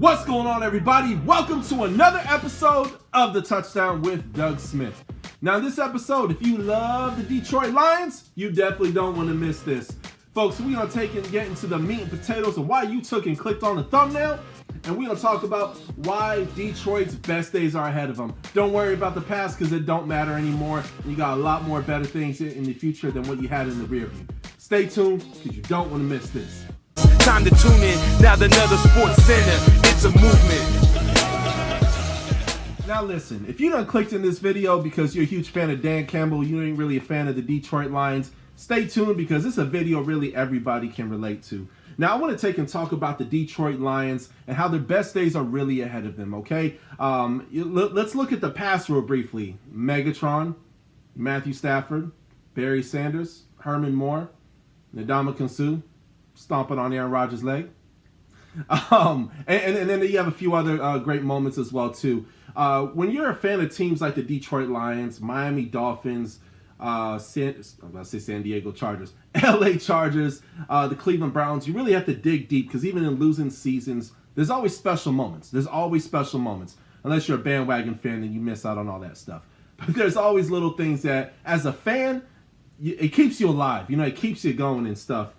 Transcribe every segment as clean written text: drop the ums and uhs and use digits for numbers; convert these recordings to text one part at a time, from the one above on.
What's going on, everybody? Welcome to another episode of The Touchdown with Doug Smith. Now, in this episode, if you love the Detroit Lions, you definitely don't want to miss this. Folks, we're going to take and get into the meat and potatoes of why you took and clicked on the thumbnail, and we're going to talk about why Detroit's best days are ahead of them. Don't worry about the past because it don't matter anymore. You got a lot more better things in the future than what you had in the rear view. Stay tuned because you don't want to miss this. Time to tune in, now another sports center, it's a movement. Now listen, if you done clicked in this video because you're a huge fan of Dan Campbell, you ain't really a fan of the Detroit Lions, stay tuned because it's a video really everybody can relate to. Now I want to take and talk about the Detroit Lions and how their best days are really ahead of them, okay? Let's look at the past real briefly. Megatron, Matthew Stafford, Barry Sanders, Herman Moore, Ndamukong Suh, stomping on Aaron Rodgers' leg. And then you have a few other great moments as well, too. When you're a fan of teams like the Detroit Lions, Miami Dolphins, San Diego Chargers, LA Chargers, the Cleveland Browns, you really have to dig deep because even in losing seasons, there's always special moments. There's always special moments. Unless you're a bandwagon fan, then you miss out on all that stuff. But there's always little things that, as a fan, it keeps you alive. You know, it keeps you going and stuff.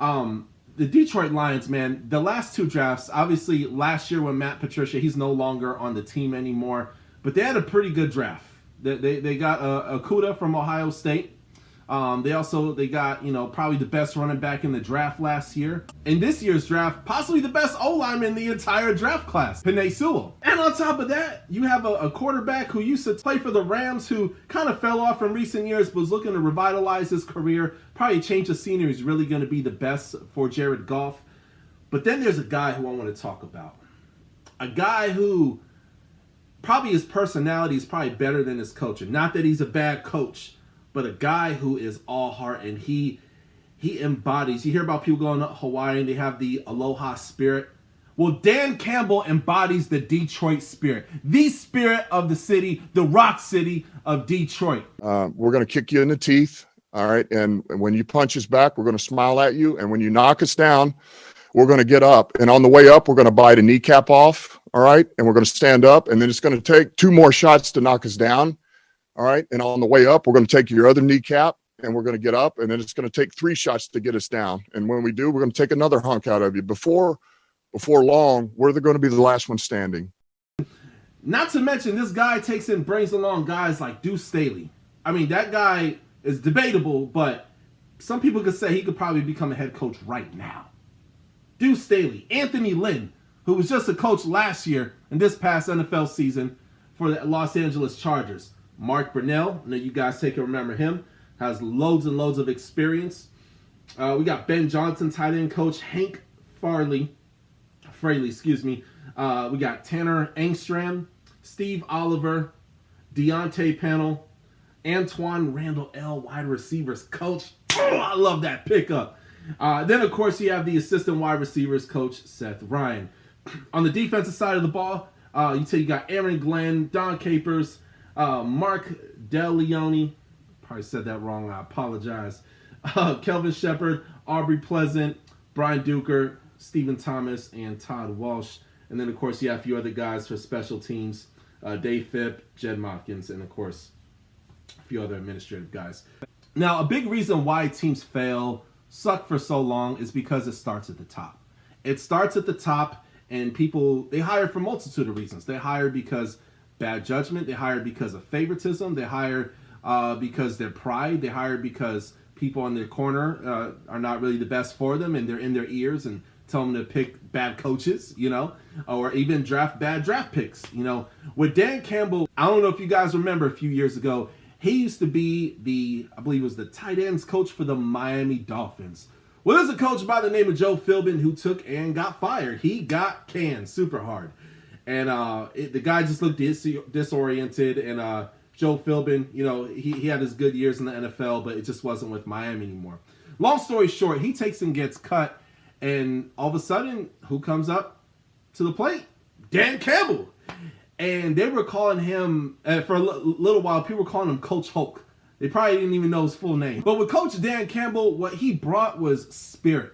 The Detroit Lions, man, the last two drafts, obviously last year when Matt Patricia, he's no longer on the team anymore, but they had a pretty good draft. They got Okudah from Ohio State. They got, probably the best running back in the draft last year. In this year's draft, possibly the best O-lineman in the entire draft class, Penei Sewell. And on top of that, you have a quarterback who used to play for the Rams who kind of fell off in recent years, but was looking to revitalize his career. Probably change the scenery is really going to be the best for Jared Goff. But then there's a guy who I want to talk about. A guy who probably his personality is probably better than his coaching. Not that he's a bad coach, but a guy who is all heart and he embodies. You hear about people going to Hawaii and they have the aloha spirit. Well, Dan Campbell embodies the Detroit spirit, the spirit of the city, the rock city of Detroit. We're going to kick you in the teeth, all right? And when you punch us back, we're going to smile at you. And when you knock us down, we're going to get up. And on the way up, we're going to bite a kneecap off, all right? And we're going to stand up. And then it's going to take 2 more shots to knock us down. All right. And on the way up, we're going to take your other kneecap and we're going to get up. And then it's going to take 3 shots to get us down. And when we do, we're going to take another hunk out of you. Before long, we're going to be the last one standing. Not to mention, this guy takes and brings along guys like Deuce Staley. I mean, that guy is debatable, but some people could say he could probably become a head coach right now. Deuce Staley, Anthony Lynn, who was just a coach last year in this past NFL season for the Los Angeles Chargers. Mark Brunell, I know you guys take and remember him, has loads and loads of experience. We got Ben Johnson, tight end coach, Hank Fraley, We got Tanner Engstrom, Steve Oliver, Deontay Pennell, Antoine Randall L, wide receivers coach. Oh, I love that pickup. Then, of course, you have the assistant wide receivers coach, Seth Ryan. On the defensive side of the ball, you got Aaron Glenn, Don Capers, Mark DeLeone, probably said that wrong, I apologize. Kelvin Shepard, Aubrey Pleasant, Brian Duker, Stephen Thomas, and Todd Walsh. And then, of course, you have a few other guys for special teams, Dave Phipp, Jed Mopkins, and, of course, a few other administrative guys. Now, a big reason why teams suck for so long is because it starts at the top. It starts at the top, and people, they hire for a multitude of reasons. They hire because bad judgment. They hire because of favoritism. They hire because they're pride. They hire because people in their corner are not really the best for them, and they're in their ears and tell them to pick bad coaches, or even draft bad draft picks. With Dan Campbell, I don't know if you guys remember a few years ago, he used to be I believe it was the tight ends coach for the Miami Dolphins. Well, there's a coach by the name of Joe Philbin who took and got fired. He got canned super hard. And the guy just looked disoriented. And Joe Philbin, he had his good years in the NFL, but it just wasn't with Miami anymore. Long story short, he takes and gets cut. And all of a sudden, who comes up to the plate? Dan Campbell. And they were calling him, for a little while, people were calling him Coach Hulk. They probably didn't even know his full name. But with Coach Dan Campbell, what he brought was spirit.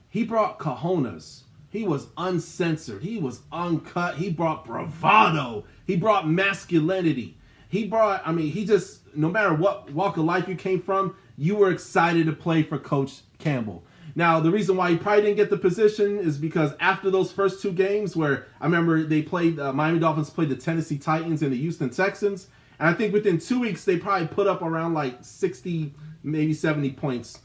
He brought cojones. He was uncensored. He was uncut. He brought bravado. He brought masculinity. He brought, I mean, he just, no matter what walk of life you came from, you were excited to play for Coach Campbell. Now, the reason why he probably didn't get the position is because after those first 2 games where I remember they played, Miami Dolphins played the Tennessee Titans and the Houston Texans, and I think within 2 weeks they probably put up around like 60, maybe 70 points.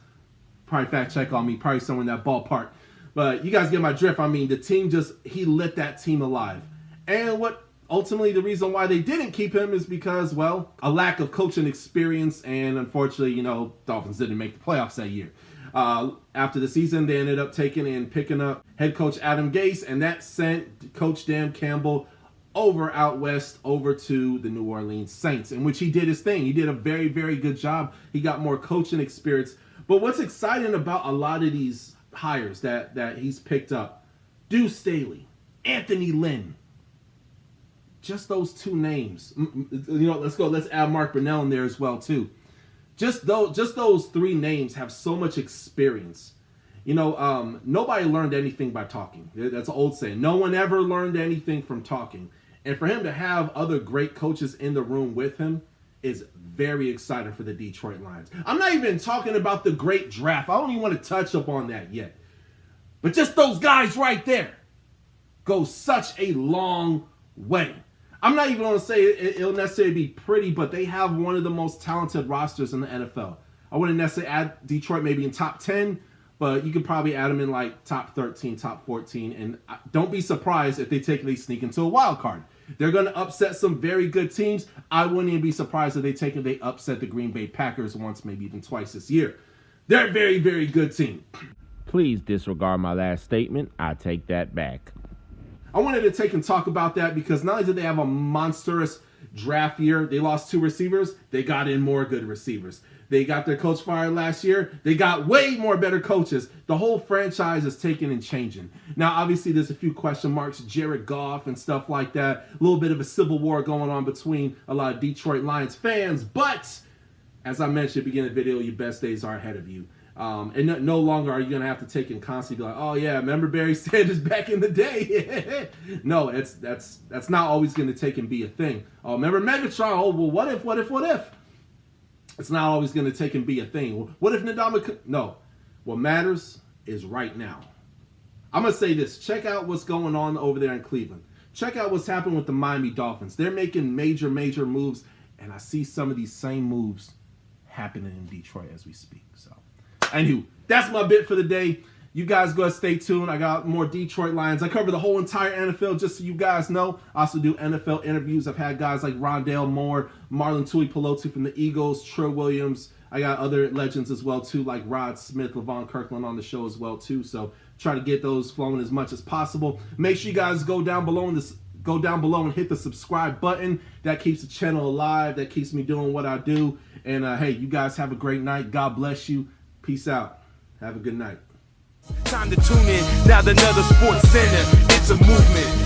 Probably fact check on me, probably somewhere in that ballpark. But you guys get my drift. I mean, the team just, he lit that team alive. And what ultimately the reason why they didn't keep him is because, well, a lack of coaching experience, and unfortunately, you know, Dolphins didn't make the playoffs that year. After the season, they ended up taking and picking up head coach Adam Gase, and that sent Coach Dan Campbell over out west, over to the New Orleans Saints, in which he did his thing. He did a very, very good job. He got more coaching experience. But what's exciting about a lot of these hires that he's picked up, Deuce Staley, Anthony Lynn, just those 2 names. You know, let's add Mark Brunell in there as well too. Just those 3 names have so much experience. You know, nobody learned anything by talking. That's an old saying. No one ever learned anything from talking. And for him to have other great coaches in the room with him is very exciting for the Detroit Lions. I'm not even talking about the great draft. I don't even want to touch up on that yet. But just those guys right there go such a long way. I'm not even going to say it'll necessarily be pretty, but they have one of the most talented rosters in the NFL. I wouldn't necessarily add Detroit maybe in top 10, but you could probably add them in like top 13, top 14. And don't be surprised if they sneak into a wild card. They're going to upset some very good teams. I wouldn't even be surprised if they upset the Green Bay Packers once, maybe even twice this year. They're a very, very good team. Please disregard my last statement. I take that back. I wanted to take and talk about that because not only did they have a monstrous draft year, they lost 2 receivers, they got in more good receivers. They got their coach fired last year. They got way more better coaches. The whole franchise is taking and changing. Now, obviously, there's a few question marks, Jared Goff and stuff like that. A little bit of a civil war going on between a lot of Detroit Lions fans. But, as I mentioned at the beginning of the video, your best days are ahead of you. And no longer are you going to have to take and constantly be like, oh, yeah, remember Barry Sanders back in the day? No, that's not always going to take and be a thing. Oh, remember Megatron? Oh, well, what if? It's not always going to take and be a thing. What if Ndamukong? No. What matters is right now. I'm going to say this. Check out what's going on over there in Cleveland. Check out what's happening with the Miami Dolphins. They're making major, major moves, and I see some of these same moves happening in Detroit as we speak. So, anywho, that's my bit for the day. You guys go ahead, stay tuned. I got more Detroit Lions. I cover the whole entire NFL, just so you guys know. I also do NFL interviews. I've had guys like Rondale Moore, Marlon Tuipulotu from the Eagles, Trill Williams. I got other legends as well, too, like Rod Smith, LaVon Kirkland on the show as well, too. So try to get those flowing as much as possible. Make sure you guys go down below and hit the subscribe button. That keeps the channel alive. That keeps me doing what I do. And, hey, you guys have a great night. God bless you. Peace out. Have a good night. Time to tune in. Now another sports center. It's a movement.